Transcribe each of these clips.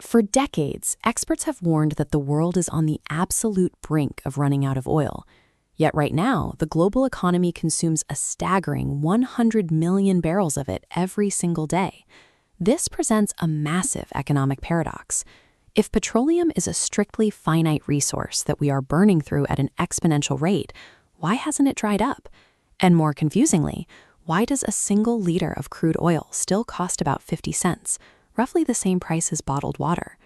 For decades, experts have warned that the world is on the absolute brink of running out of oil. Yet right now, the global economy consumes a staggering 100 million barrels of it every single day. This presents a massive economic paradox. If petroleum is a strictly finite resource that we are burning through at an exponential rate, why hasn't it dried up? And more confusingly, why does a single liter of crude oil still cost about 50 cents, roughly the same price as bottled water?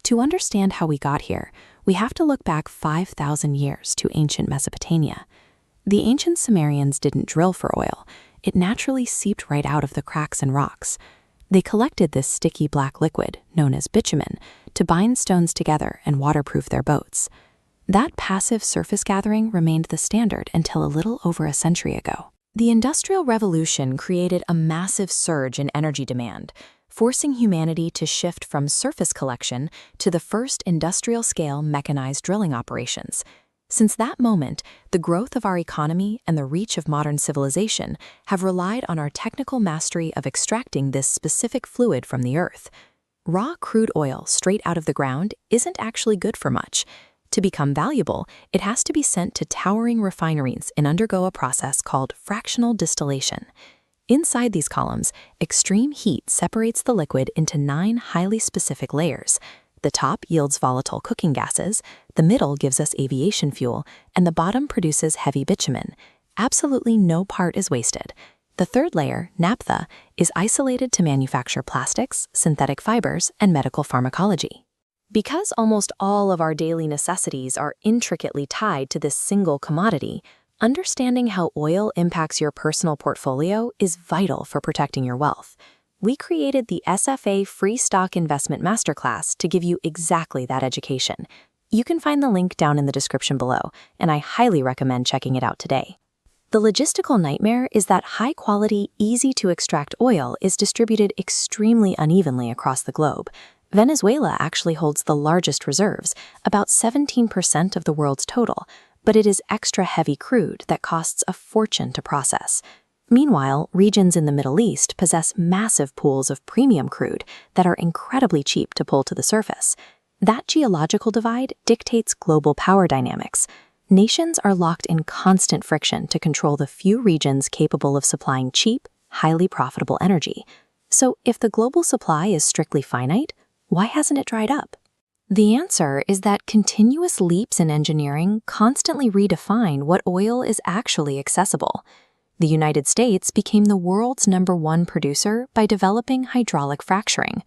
To understand how we got here, we have to look back 5,000 years to ancient Mesopotamia. The ancient Sumerians didn't drill for oil. It naturally seeped right out of the cracks in rocks. They collected this sticky black liquid, known as bitumen, to bind stones together and waterproof their boats. That passive surface gathering remained the standard until a little over a century ago. The Industrial Revolution created a massive surge in energy demand, forcing humanity to shift from surface collection to the first industrial-scale mechanized drilling operations. Since that moment, the growth of our economy and the reach of modern civilization have relied on our technical mastery of extracting this specific fluid from the earth. Raw crude oil straight out of the ground isn't actually good for much. To become valuable, it has to be sent to towering refineries and undergo a process called fractional distillation. Inside these columns, extreme heat separates the liquid into 9 highly specific layers. The top yields volatile cooking gases, the middle gives us aviation fuel, and the bottom produces heavy bitumen. Absolutely no part is wasted. The third layer, naphtha, is isolated to manufacture plastics, synthetic fibers, and medical pharmacology. Because almost all of our daily necessities are intricately tied to this single commodity, understanding how oil impacts your personal portfolio is vital for protecting your wealth. We created the SFA Free Stock Investment Masterclass to give you exactly that education. You can find the link down in the description below, and I highly recommend checking it out today. The logistical nightmare is that high-quality, easy-to-extract oil is distributed extremely unevenly across the globe. Venezuela actually holds the largest reserves, about 17% of the world's total, but it is extra heavy crude that costs a fortune to process. Meanwhile, regions in the Middle East possess massive pools of premium crude that are incredibly cheap to pull to the surface. That geological divide dictates global power dynamics. Nations are locked in constant friction to control the few regions capable of supplying cheap, highly profitable energy. So if the global supply is strictly finite, why hasn't it dried up? The answer is that continuous leaps in engineering constantly redefine what oil is actually accessible. The United States became the world's #1 producer by developing hydraulic fracturing.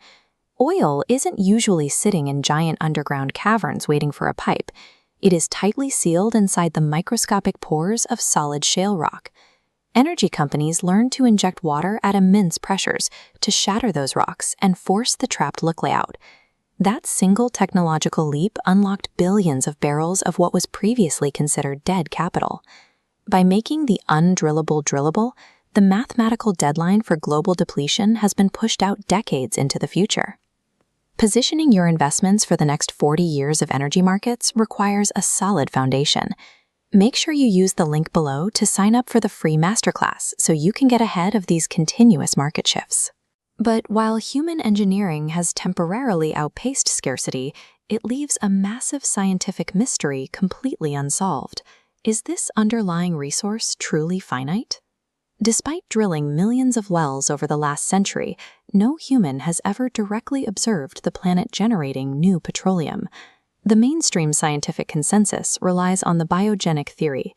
Oil isn't usually sitting in giant underground caverns waiting for a pipe. It is tightly sealed inside the microscopic pores of solid shale rock. Energy companies learn to inject water at immense pressures to shatter those rocks and force the trapped liquid out. That single technological leap unlocked billions of barrels of what was previously considered dead capital. By making the undrillable drillable, the mathematical deadline for global depletion has been pushed out decades into the future. Positioning your investments for the next 40 years of energy markets requires a solid foundation. Make sure you use the link below to sign up for the free masterclass so you can get ahead of these continuous market shifts. But while human engineering has temporarily outpaced scarcity, it leaves a massive scientific mystery completely unsolved. Is this underlying resource truly finite? Despite drilling millions of wells over the last century, no human has ever directly observed the planet generating new petroleum. The mainstream scientific consensus relies on the biogenic theory.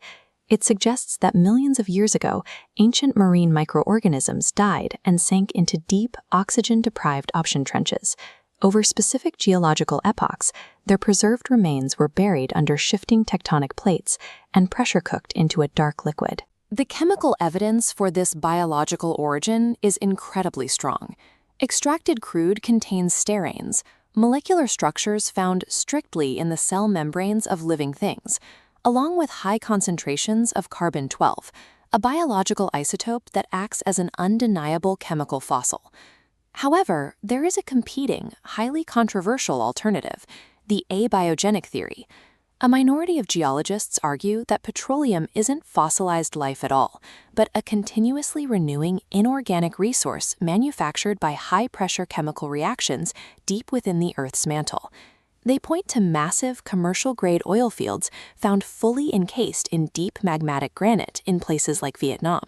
It suggests that millions of years ago, ancient marine microorganisms died and sank into deep, oxygen-deprived ocean trenches. Over specific geological epochs, their preserved remains were buried under shifting tectonic plates and pressure-cooked into a dark liquid. The chemical evidence for this biological origin is incredibly strong. Extracted crude contains steranes, molecular structures found strictly in the cell membranes of living things, along with high concentrations of carbon-12, a biological isotope that acts as an undeniable chemical fossil. However, there is a competing, highly controversial alternative, the abiogenic theory. A minority of geologists argue that petroleum isn't fossilized life at all, but a continuously renewing inorganic resource manufactured by high-pressure chemical reactions deep within the Earth's mantle. They point to massive commercial-grade oil fields found fully encased in deep magmatic granite in places like Vietnam.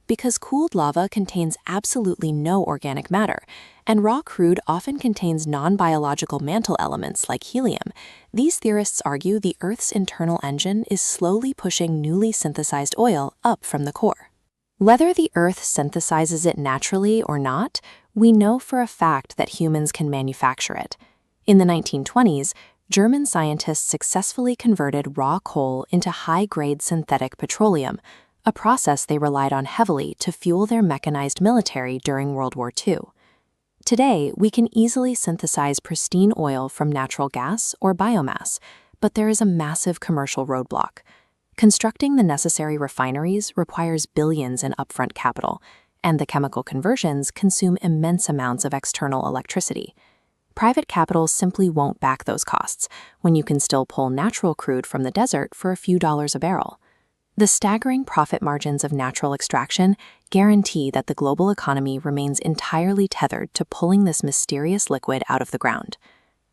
Because cooled lava contains absolutely no organic matter, and raw crude often contains non-biological mantle elements like helium, these theorists argue the Earth's internal engine is slowly pushing newly synthesized oil up from the core. Whether the Earth synthesizes it naturally or not, we know for a fact that humans can manufacture it. In the 1920s, German scientists successfully converted raw coal into high-grade synthetic petroleum, a process they relied on heavily to fuel their mechanized military during World War II. Today, we can easily synthesize pristine oil from natural gas or biomass, but there is a massive commercial roadblock. Constructing the necessary refineries requires billions in upfront capital, and the chemical conversions consume immense amounts of external electricity. Private capital simply won't back those costs when you can still pull natural crude from the desert for a few dollars a barrel. The staggering profit margins of natural extraction guarantee that the global economy remains entirely tethered to pulling this mysterious liquid out of the ground.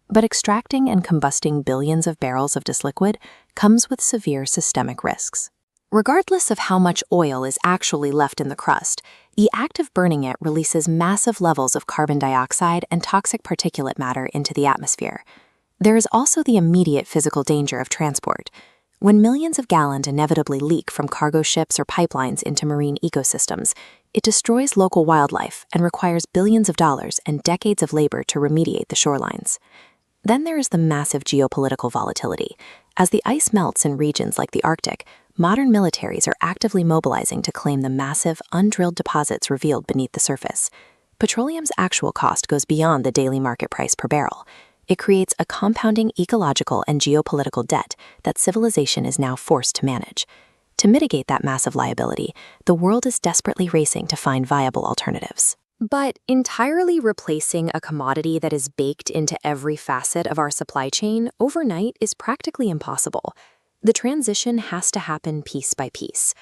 But extracting and combusting billions of barrels of this liquid comes with severe systemic risks. Regardless of how much oil is actually left in the crust, the act of burning it releases massive levels of carbon dioxide and toxic particulate matter into the atmosphere. There is also the immediate physical danger of transport. When millions of gallons inevitably leak from cargo ships or pipelines into marine ecosystems, it destroys local wildlife and requires billions of dollars and decades of labor to remediate the shorelines. Then there is the massive geopolitical volatility. As the ice melts in regions like the Arctic, modern militaries are actively mobilizing to claim the massive, undrilled deposits revealed beneath the surface. Petroleum's actual cost goes beyond the daily market price per barrel. It creates a compounding ecological and geopolitical debt that civilization is now forced to manage. To mitigate that massive liability, the world is desperately racing to find viable alternatives. But entirely replacing a commodity that is baked into every facet of our supply chain overnight is practically impossible. The transition has to happen piece by piece.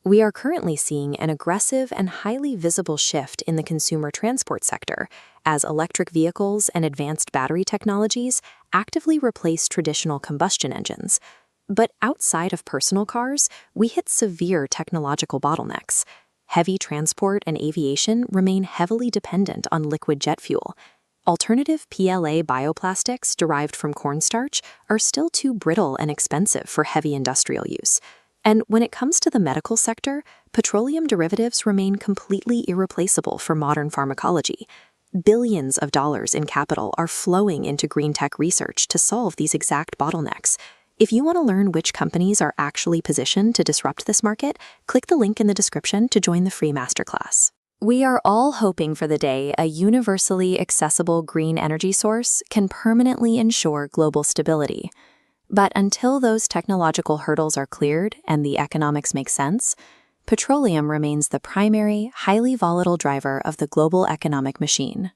We are currently seeing an aggressive and highly visible shift in the consumer transport sector as electric vehicles and advanced battery technologies actively replace traditional combustion engines. But outside of personal cars, we hit severe technological bottlenecks. Heavy transport and aviation remain heavily dependent on liquid jet fuel. Alternative PLA bioplastics derived from cornstarch are still too brittle and expensive for heavy industrial use. And when it comes to the medical sector, petroleum derivatives remain completely irreplaceable for modern pharmacology. Billions of dollars in capital are flowing into green tech research to solve these exact bottlenecks. If you want to learn which companies are actually positioned to disrupt this market, click the link in the description to join the free masterclass. We are all hoping for the day a universally accessible green energy source can permanently ensure global stability. But until those technological hurdles are cleared and the economics make sense, petroleum remains the primary, highly volatile driver of the global economic machine.